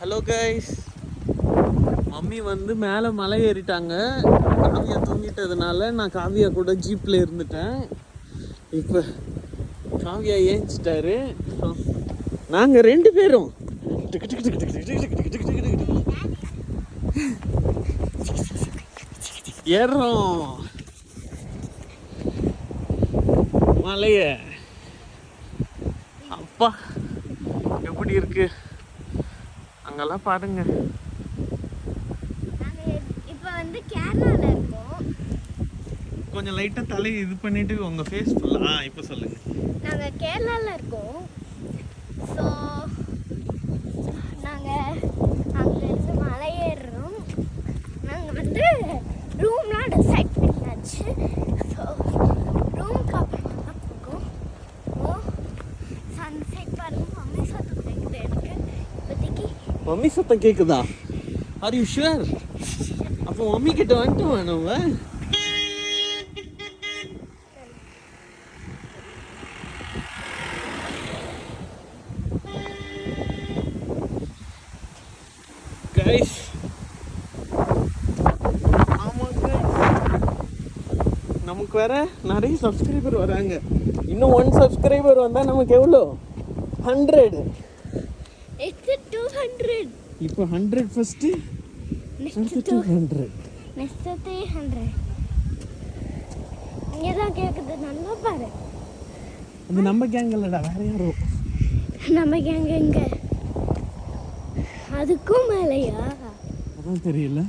Hello guys, mummy வந்து மேலே மலை ஏறிட்டாங்க. காவியா தூங்கிட்டதுனால நான் காவியா கூட ஜீப்பில் இருந்துட்டேன். இப்போ காவியா ஏஞ்சிட்டாரு. நாங்கள் 2 பேரும் ஏறுறோம் மலைய. அப்பா எப்படி இருக்கு அங்கெல்லாம் பாருங்க. இப்போ வந்து கேரளால இருக்கோம். கொஞ்சம் லைட்டா தலை இது பண்ணிட்டு உங்க ஃபேஸ் ஃபுல்லா இப்போ சொல்லுங்க. நாங்க கேரளால இருக்கோம். ஸோ நாங்க அங்கிருந்து மலை ஏறுறோம். நாங்க வந்து ரூம்லாம் டிசைட் பண்ணியாச்சு. ஸோ ரூம்க்கு அப்புறமா தான் போகும். ஓ சன்செட் பாருங்க. மம்மி சத்தம் கேட்குது எனக்கு இப்போதைக்கு. மம்மி சத்தம் கேக்குதா? Are you sure? அப்போ மம்மி கிட்ட வந்துட்டு வேணும்ல. கைஸ், நமக்கு வேற நிறைய சப்ஸ்கிரைபர் வராங்க. இன்னும் 1 சப்ஸ்கிரைபர் வந்தா நமக்கு எவ்வளோ? 100. It's 200. இப்போ 100 ஃபர்ஸ்ட், Next 200, next 300. இங்கே தான் கேட்குது. நல்லா பாரு. அது நம்ம கேங் இல்லடா, வேற யாரோ. நம்ம கேங்க எங்க? அதுக்கும் மேலையா? அதான் தெரியல.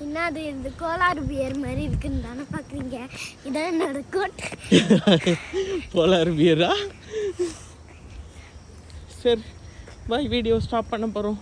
என்னது இந்த கோலாறு பியர் மாதிரி இருக்குன்னு தானே பார்க்குறீங்க? இதான் என்னோட கோட். போலார் பியரா? சரி, பாய். வீடியோ ஸ்டாப் பண்ண போகிறோம்.